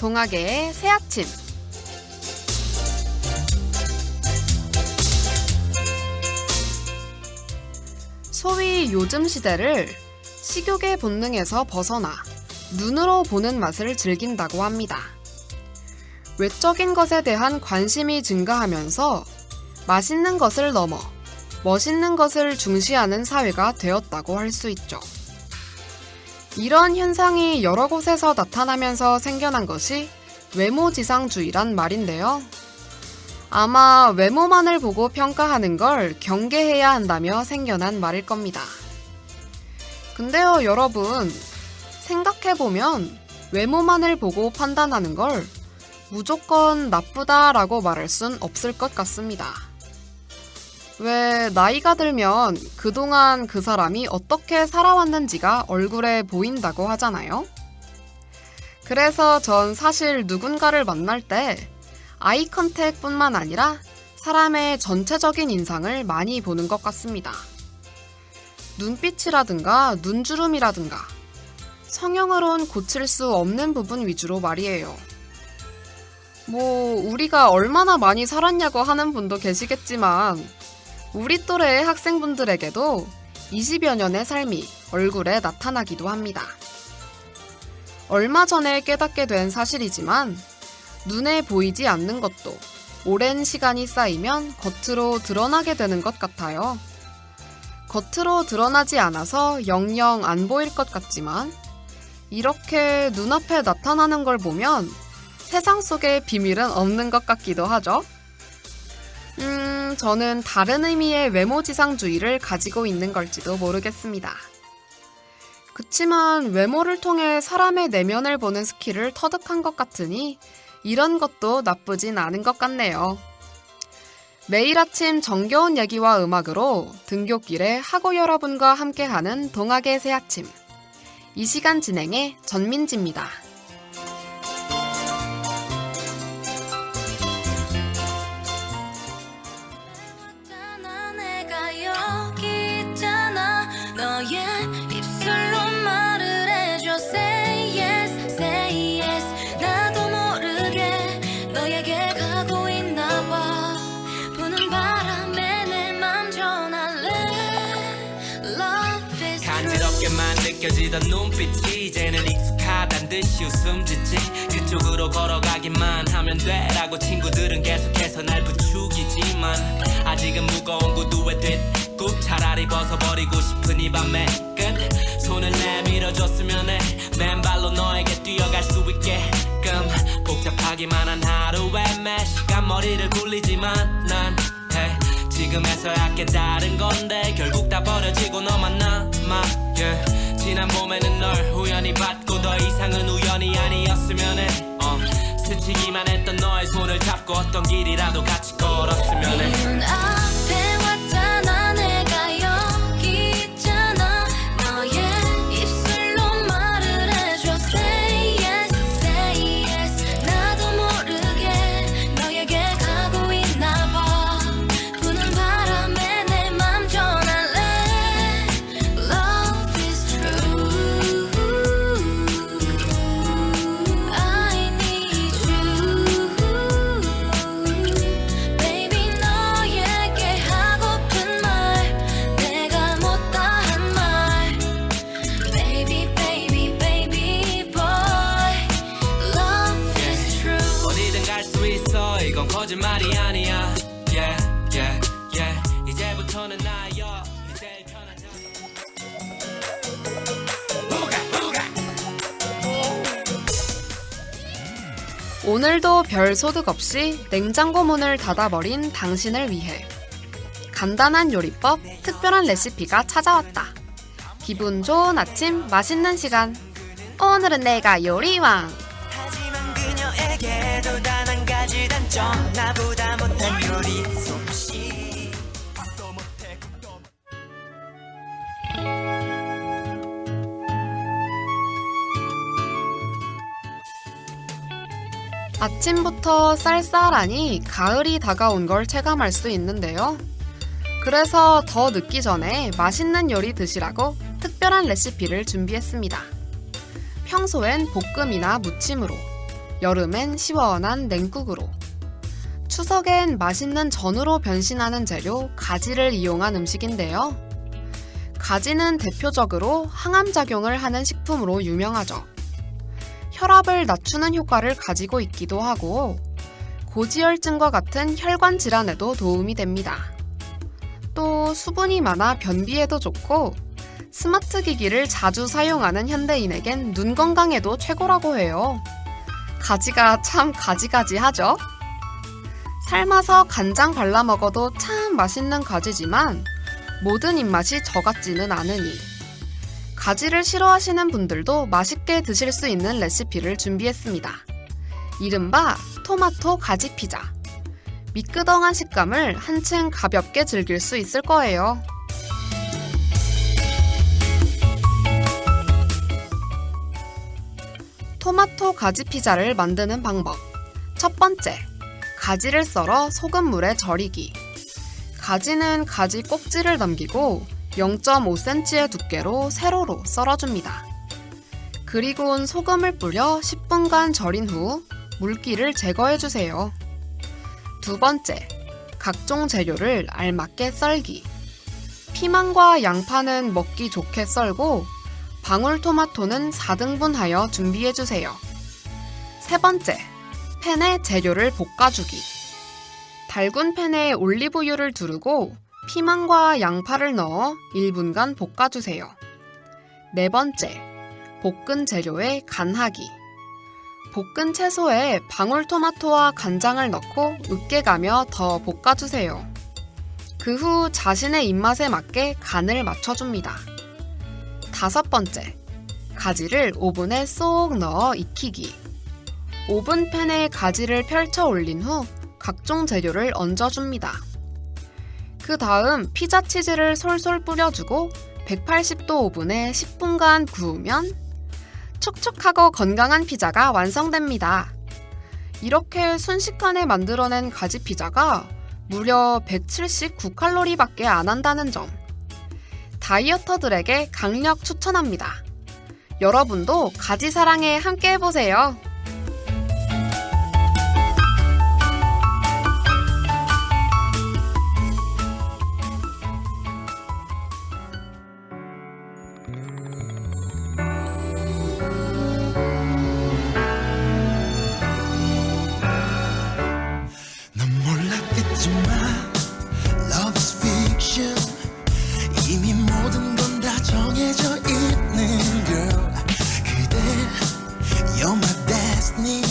동아계의 새아침. 소위 요즘 시대를 식욕의 본능에서 벗어나 눈으로 보는 맛을 즐긴다고 합니다. 외적인 것에 대한 관심이 증가하면서 맛있는 것을 넘어 멋있는 것을 중시하는 사회가 되었다고 할 수 있죠. 이런 현상이 여러 곳에서 나타나면서 생겨난 것이 외모지상주의란 말인데요. 아마 외모만을 보고 평가하는 걸 경계해야 한다며 생겨난 말일 겁니다. 근데요, 여러분, 생각해보면 외모만을 보고 판단하는 걸 무조건 나쁘다라고 말할 순 없을 것 같습니다. 왜 나이가 들면 그동안 그 사람이 어떻게 살아왔는지가 얼굴에 보인다고 하잖아요. 그래서 전 사실 누군가를 만날 때 아이 컨택뿐만 아니라 사람의 전체적인 인상을 많이 보는 것 같습니다. 눈빛이라든가 눈주름이라든가 성형으론 고칠 수 없는 부분 위주로 말이에요. 우리가 얼마나 많이 살았냐고 하는 분도 계시겠지만 우리 또래의 학생분들에게도 20여 년의 삶이 얼굴에 나타나기도 합니다. 얼마 전에 깨닫게 된 사실이지만 눈에 보이지 않는 것도 오랜 시간이 쌓이면 겉으로 드러나게 되는 것 같아요. 겉으로 드러나지 않아서 영영 안 보일 것 같지만 이렇게 눈앞에 나타나는 걸 보면 세상 속에 비밀은 없는 것 같기도 하죠. 저는 다른 의미의 외모지상주의를 가지고 있는 걸지도 모르겠습니다. 그치만 외모를 통해 사람의 내면을 보는 스킬을 터득한 것 같으니 이런 것도 나쁘진 않은 것 같네요. 매일 아침 정겨운 얘기와 음악으로 등굣길에 하고 여러분과 함께하는 동아계 새아침. 이 시간 진행의 전민지입니다. 간지럽게만 느껴지던 눈빛이 이제는 익숙하단 듯이 웃음 짓지. 그쪽으로 걸어가기만 하면 돼라고 친구들은 계속해서 날 부추기지만 아직은 무거운 구두에 뒷굽 차라리 벗어버리고 싶은 이 밤의 끝. 손을 내밀어줬으면 해 맨발로 너에게 뛰어갈 수 있게끔. 복잡하기만 한 하루에 매 시간 머리를 굴리지만 난 지금에서야 깨달은 건데 결국 다 버려지고 너만 남아. 지난 봄에는 널 우연히 봤고 더 이상은 우연이 아니었으면 해. 스치기만 했던 너의 손을 잡고 어떤 길이라도 같이 걸었으면 해. 문 앞에 왔잖아. 내가 여기 있잖아. 너의 입술로 말을 해줘. Say yes, say yes. 나도 모르게 너에게 가고 있나 봐. 부는 바람에 내 맘 전할래. Love is true. I need you. Baby 너에게 하고픈 말 내가 못다한 말. Baby baby baby boy. Love is true. 어디든 갈 수 있어 이건 거짓말이 아니야. Yeah yeah yeah. 이제부터는 나여 네 제일 편한 자. 오늘도 별 소득 없이 냉장고 문을 닫아버린 당신을 위해 간단한 요리법, 특별한 레시피가 찾아왔다. 기분 좋은 아침, 맛있는 시간. 오늘은 내가 요리왕. 하지만 그녀에게도 단 한 가지 단점. 나보다 못한 요리 솜씨. 아침부터 쌀쌀하니 가을이 다가온 걸 체감할 수 있는데요. 그래서 더 늦기 전에 맛있는 요리 드시라고 특별한 레시피를 준비했습니다. 평소엔 볶음이나 무침으로, 여름엔 시원한 냉국으로, 추석엔 맛있는 전으로 변신하는 재료 가지를 이용한 음식인데요. 가지는 대표적으로 항암작용을 하는 식품으로 유명하죠. 혈압을 낮추는 효과를 가지고 있기도 하고 고지혈증과 같은 혈관 질환에도 도움이 됩니다. 또 수분이 많아 변비에도 좋고 스마트 기기를 자주 사용하는 현대인에겐 눈 건강에도 최고라고 해요. 가지가 참 가지가지하죠? 삶아서 간장 발라 먹어도 참 맛있는 가지지만 모든 입맛이 저 같지는 않으니 가지를 싫어하시는 분들도 맛있게 드실 수 있는 레시피를 준비했습니다. 이른바 토마토 가지 피자. 미끄덩한 식감을 한층 가볍게 즐길 수 있을 거예요. 토마토 가지 피자를 만드는 방법. 첫 번째, 가지를 썰어 소금물에 절이기. 가지는 가지 꼭지를 남기고 0.5cm의 두께로 세로로 썰어줍니다. 그리고는 소금을 뿌려 10분간 절인 후 물기를 제거해주세요. 두 번째, 각종 재료를 알맞게 썰기. 피망과 양파는 먹기 좋게 썰고 방울토마토는 4등분하여 준비해주세요. 세 번째, 팬에 재료를 볶아주기. 달군 팬에 올리브유를 두르고 피망과 양파를 넣어 1분간 볶아주세요. 네 번째, 볶은 재료에 간하기. 볶은 채소에 방울토마토와 간장을 넣고 으깨가며 더 볶아주세요. 그 후 자신의 입맛에 맞게 간을 맞춰줍니다. 다섯 번째, 가지를 오븐에 쏙 넣어 익히기. 오븐팬에 가지를 펼쳐 올린 후 각종 재료를 얹어줍니다. 그 다음 피자 치즈를 솔솔 뿌려주고 180도 오븐에 10분간 구우면 촉촉하고 건강한 피자가 완성됩니다. 이렇게 순식간에 만들어낸 가지 피자가 무려 179칼로리밖에 안 한다는 점. 다이어터들에게 강력 추천합니다. 여러분도 가지 사랑에 함께 해보세요. 넌 몰랐겠지만 Love is fiction. 이미 모든 건 다 정해져 있는 girl. 그대 You're my destiny.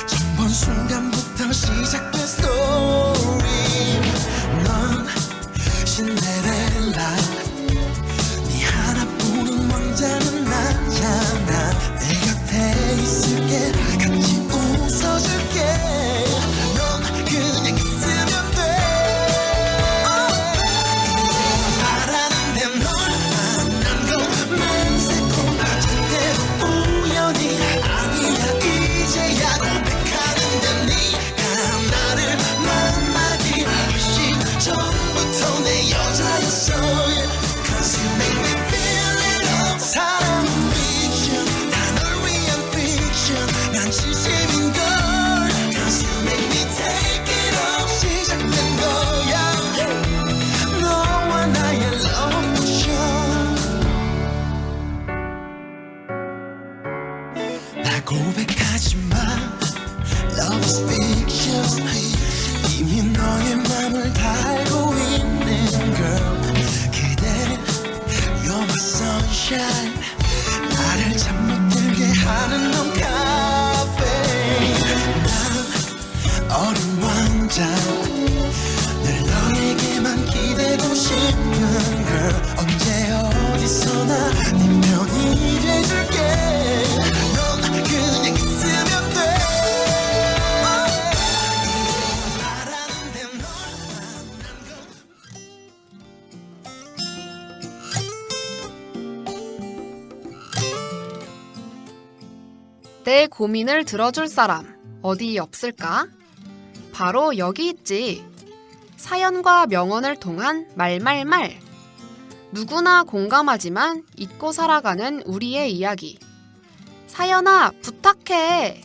처음 본 순간부터 시작된 story. 넌 신데렐라. 네 하나뿐인 왕자는 나잖아. 내 곁에 있을게. 같이 웃어줄게. 넌 그냥 있으면 돼. 말하는데 널 만난 것만 새콤. 절대로 우연이 아니야. 이제야 고백하는데 네가 나를 만나기 훨씬 전부터 내 여자였어. Cause you make me feel it all. 사랑은 fiction. 다 널 위한 fiction. 난 진심인걸. Cause you make me take it all. 시작된 거야. 너와 나의 love potion. 나 고백하지마. Love is fiction. 이미 너의 맘을 다 알고 있는 girl. 그대 You're my sunshine. 나를 잠 못 들게 하는 넌 카페인. 난 어린 왕자. 늘 너에게만 기대고 싶은 girl. 언제 어디서나 네 편이 돼줄게. 넌 그냥 있으면 돼. 말하는데 널 만난 건 내 고민을 들어줄 사람 어디 없을까? 바로 여기 있지. 사연과 명언을 통한 말말말. 누구나 공감하지만 잊고 살아가는 우리의 이야기. 사연아, 부탁해.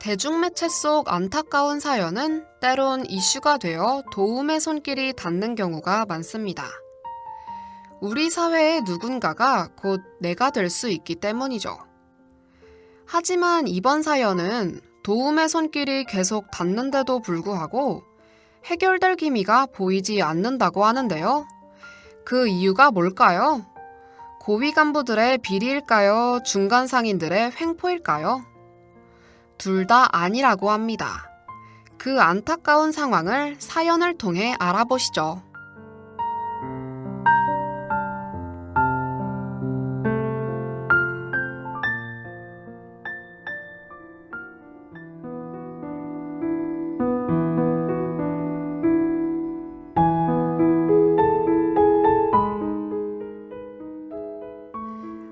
대중매체 속 안타까운 사연은 때론 이슈가 되어 도움의 손길이 닿는 경우가 많습니다. 우리 사회의 누군가가 곧 내가 될 수 있기 때문이죠. 하지만 이번 사연은 도움의 손길이 계속 닿는데도 불구하고 해결될 기미가 보이지 않는다고 하는데요. 그 이유가 뭘까요? 고위 간부들의 비리일까요? 중간 상인들의 횡포일까요? 둘 다 아니라고 합니다. 그 안타까운 상황을 사연을 통해 알아보시죠.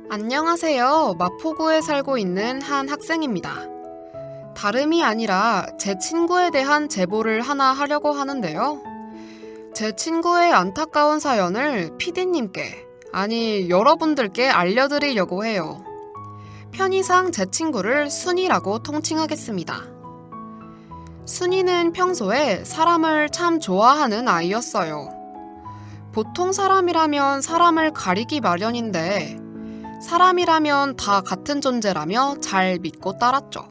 안녕하세요. 마포구에 살고 있는 한 학생입니다. 다름이 아니라 제 친구에 대한 제보를 하나 하려고 하는데요. 제 친구의 안타까운 사연을 PD님께, 아니 여러분들께 알려드리려고 해요. 편의상 제 친구를 순이라고 통칭하겠습니다. 순이는 평소에 사람을 참 좋아하는 아이였어요. 보통 사람이라면 사람을 가리기 마련인데 사람이라면 다 같은 존재라며 잘 믿고 따랐죠.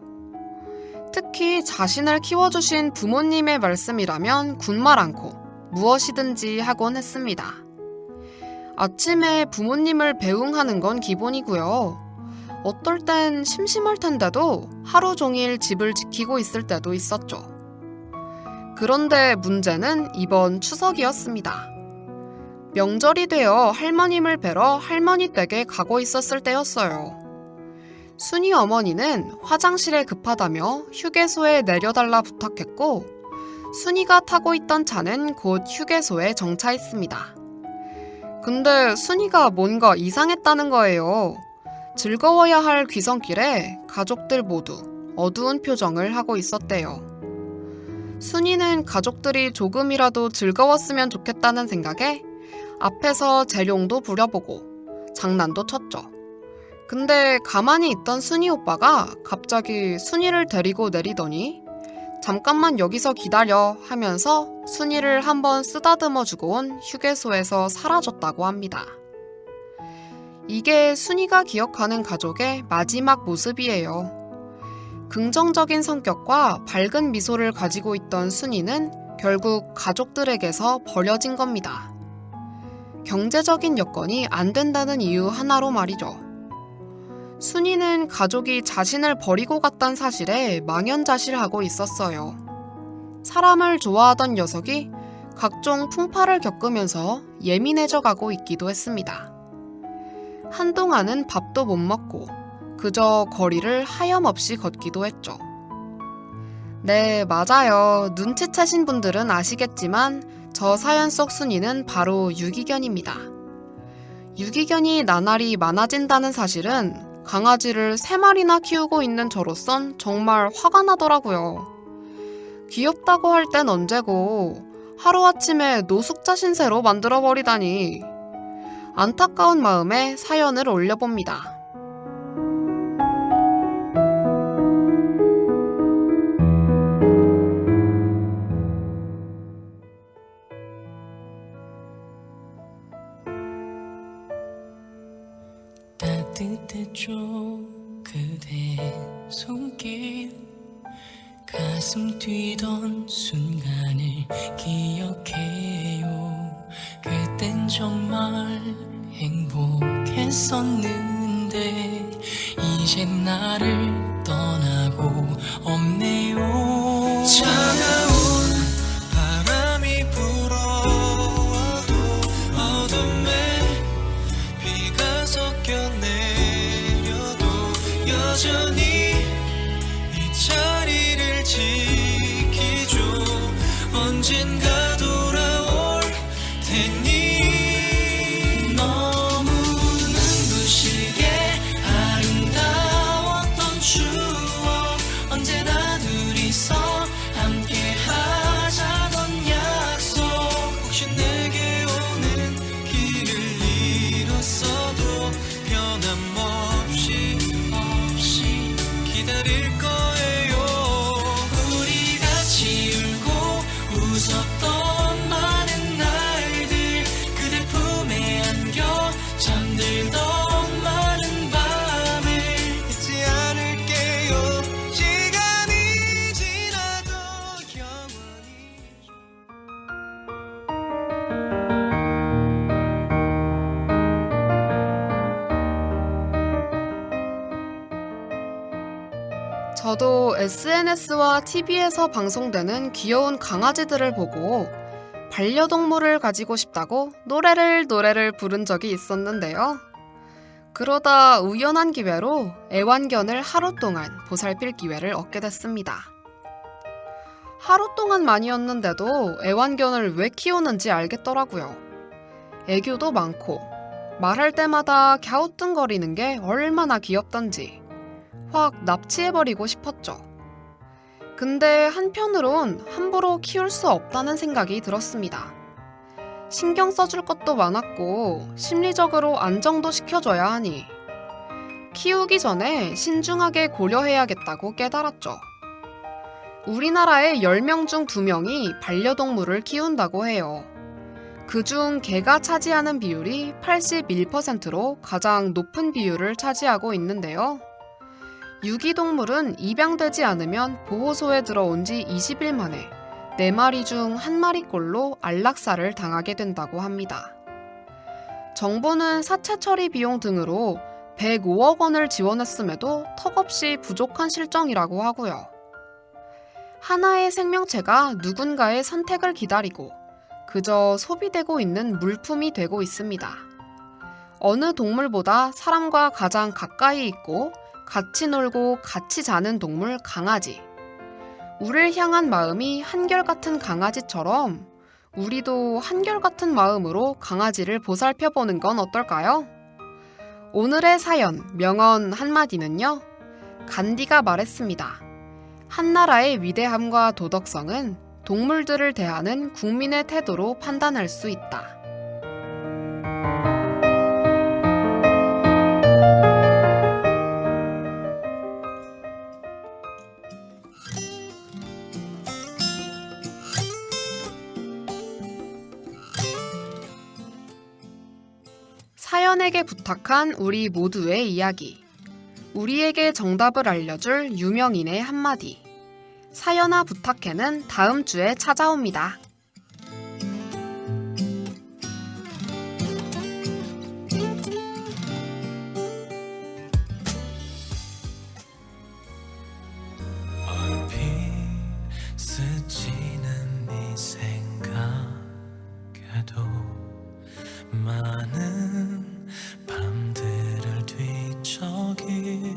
특히 자신을 키워주신 부모님의 말씀이라면 군말 않고 무엇이든지 하곤 했습니다. 아침에 부모님을 배웅하는 건 기본이고요. 어떨 땐 심심할 텐데도 하루 종일 집을 지키고 있을 때도 있었죠. 그런데 문제는 이번 추석이었습니다. 명절이 되어 할머님을 뵈러 할머니 댁에 가고 있었을 때였어요. 순이 어머니는 화장실에 급하다며 휴게소에 내려달라 부탁했고 순이가 타고 있던 차는 곧 휴게소에 정차했습니다. 근데 순이가 뭔가 이상했다는 거예요. 즐거워야 할 귀성길에 가족들 모두 어두운 표정을 하고 있었대요. 순이는 가족들이 조금이라도 즐거웠으면 좋겠다는 생각에 앞에서 재룡도 부려보고 장난도 쳤죠. 근데 가만히 있던 순이 오빠가 갑자기 순이를 데리고 내리더니 잠깐만 여기서 기다려 하면서 순이를 한번 쓰다듬어 주고 온 휴게소에서 사라졌다고 합니다. 이게 순이가 기억하는 가족의 마지막 모습이에요. 긍정적인 성격과 밝은 미소를 가지고 있던 순이는 결국 가족들에게서 버려진 겁니다. 경제적인 여건이 안 된다는 이유 하나로 말이죠. 순이는 가족이 자신을 버리고 갔단 사실에 망연자실하고 있었어요. 사람을 좋아하던 녀석이 각종 풍파를 겪으면서 예민해져 가고 있기도 했습니다. 한동안은 밥도 못 먹고 그저 거리를 하염없이 걷기도 했죠. 네, 맞아요. 눈치채신 분들은 아시겠지만 저 사연 속 순이는 바로 유기견입니다. 유기견이 나날이 많아진다는 사실은 강아지를 3마리나 키우고 있는 저로선 정말 화가 나더라고요. 귀엽다고 할 땐 언제고 하루아침에 노숙자 신세로 만들어버리다니. 안타까운 마음에 사연을 올려봅니다. 따뜻했죠 그대 손길 가슴 뛰던 순간을 기억해요 그땐 정말 행복했었는데 이젠 나를 떠나고 없네요 차가운 바람이 불어와도 어둠에 비가 섞여 내려도 여전히 이 자리를 지키죠 언젠가 돌아올 테니 너무 눈부시게 아름다웠던 추억 언제나 둘이서 함께하고 저도 SNS와 TV에서 방송되는 귀여운 강아지들을 보고 반려동물을 가지고 싶다고 노래를 부른 적이 있었는데요. 그러다 우연한 기회로 애완견을 하루 동안 보살필 기회를 얻게 됐습니다. 하루 동안만이었는데도 애완견을 왜 키우는지 알겠더라고요. 애교도 많고 말할 때마다 갸우뚱거리는 게 얼마나 귀엽던지 확 납치해버리고 싶었죠. 근데 한편으론 함부로 키울 수 없다는 생각이 들었습니다. 신경 써줄 것도 많았고 심리적으로 안정도 시켜줘야 하니 키우기 전에 신중하게 고려해야겠다고 깨달았죠. 우리나라에 10명 중 2명이 반려동물을 키운다고 해요. 그중 개가 차지하는 비율이 81%로 가장 높은 비율을 차지하고 있는데요. 유기동물은 입양되지 않으면 보호소에 들어온 지 20일 만에 4마리 중 1마리꼴로 안락사를 당하게 된다고 합니다. 정부는 사체 처리 비용 등으로 105억 원을 지원했음에도 턱없이 부족한 실정이라고 하고요. 하나의 생명체가 누군가의 선택을 기다리고 그저 소비되고 있는 물품이 되고 있습니다. 어느 동물보다 사람과 가장 가까이 있고 같이 놀고 같이 자는 동물 강아지. 우리를 향한 마음이 한결같은 강아지처럼 우리도 한결같은 마음으로 강아지를 보살펴보는 건 어떨까요? 오늘의 사연 명언 한마디는요. 간디가 말했습니다. 한나라의 위대함과 도덕성은 동물들을 대하는 국민의 태도로 판단할 수 있다. 사연에게 부탁한 우리 모두의 이야기. 우리에게 정답을 알려줄 유명인의 한마디. 사연아 부탁해는 다음 주에 찾아옵니다. 얼핏 스치는 네 생각에도 많은 밤들을 뒤척일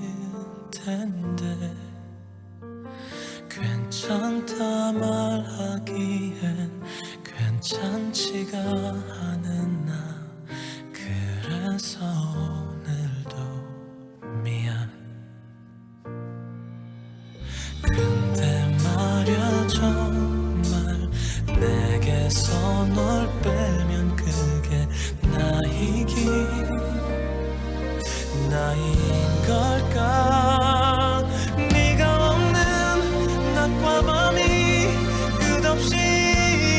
텐데 괜찮다 말하기엔 괜찮지가 않은 나 그래서 오늘도 미안 근데 말야 정말 내게서 널 빼면 그게 나인 걸까 네가 없는 낮과 밤이 끝없이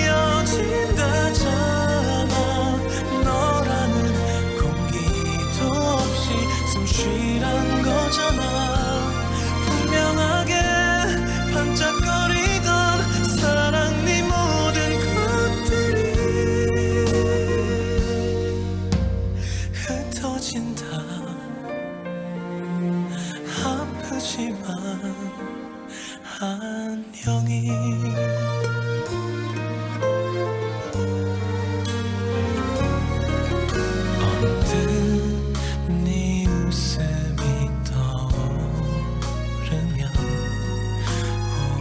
이어진다잖아 너라는 공기도 없이 숨쉬란 거잖아 분명하게 반짝거리던 사랑 네 모든 것들이 흩어진다 아프지만 안녕히 언뜻 네 웃음이 떠오르면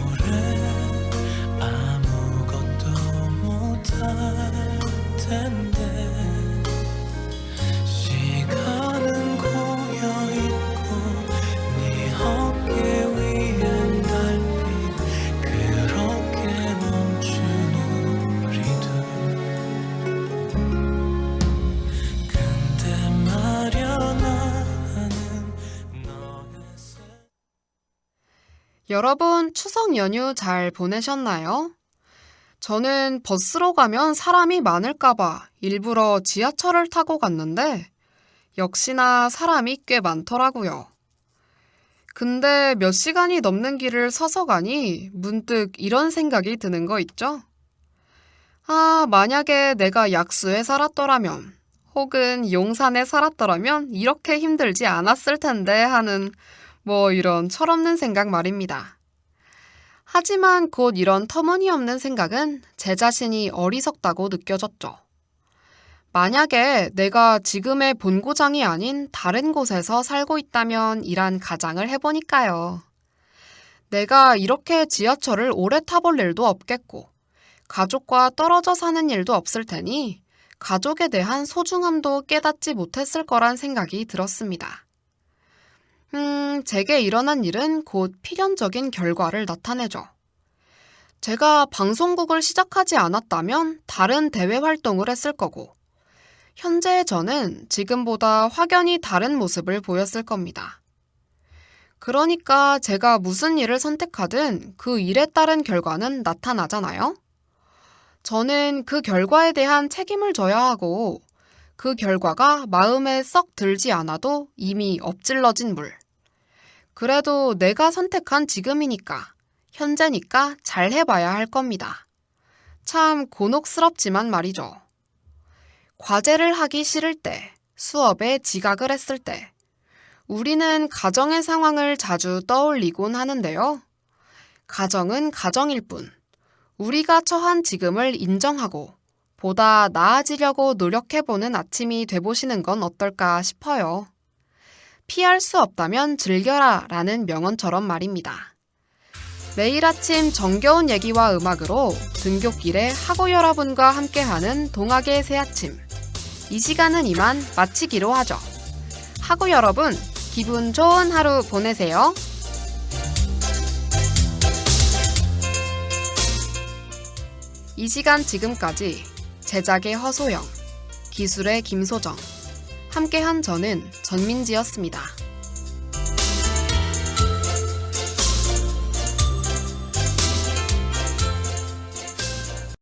오래 아무것도 못할 텐데 시간은 고여있고 네 어깨 위엔 달빛 그렇게 멈춘 우리도 근데 말야 나는 너의 여러분 추석 연휴 잘 보내셨나요? 저는 버스로 가면 사람이 많을까봐 일부러 지하철을 타고 갔는데 역시나 사람이 꽤 많더라고요. 근데 몇 시간이 넘는 길을 서서 가니 문득 이런 생각이 드는 거 있죠? 아, 만약에 내가 약수에 살았더라면 혹은 용산에 살았더라면 이렇게 힘들지 않았을 텐데 하는 뭐 이런 철없는 생각 말입니다. 하지만 곧 이런 터무니없는 생각은 제 자신이 어리석다고 느껴졌죠. 만약에 내가 지금의 본고장이 아닌 다른 곳에서 살고 있다면 이란 가장을 해보니까요. 내가 이렇게 지하철을 오래 타볼 일도 없겠고, 가족과 떨어져 사는 일도 없을 테니 가족에 대한 소중함도 깨닫지 못했을 거란 생각이 들었습니다. 제게 일어난 일은 곧 필연적인 결과를 나타내죠. 제가 방송국을 시작하지 않았다면 다른 대외 활동을 했을 거고, 현재의 저는 지금보다 확연히 다른 모습을 보였을 겁니다. 그러니까 제가 무슨 일을 선택하든 그 일에 따른 결과는 나타나잖아요? 저는 그 결과에 대한 책임을 져야 하고, 그 결과가 마음에 썩 들지 않아도 이미 엎질러진 물. 그래도 내가 선택한 지금이니까, 현재니까 잘 해봐야 할 겁니다. 참 곤혹스럽지만 말이죠. 과제를 하기 싫을 때, 수업에 지각을 했을 때, 우리는 가정의 상황을 자주 떠올리곤 하는데요. 가정은 가정일 뿐, 우리가 처한 지금을 인정하고 보다 나아지려고 노력해보는 아침이 돼보시는 건 어떨까 싶어요. 피할 수 없다면 즐겨라 라는 명언처럼 말입니다. 매일 아침 정겨운 얘기와 음악으로 등굣길에 학우 여러분과 함께하는 동학의 새아침. 이 시간은 이만 마치기로 하죠. 학우 여러분, 기분 좋은 하루 보내세요. 이 시간 지금까지 제작의 허소영, 기술의 김소정, 함께한 저는 전민지였습니다.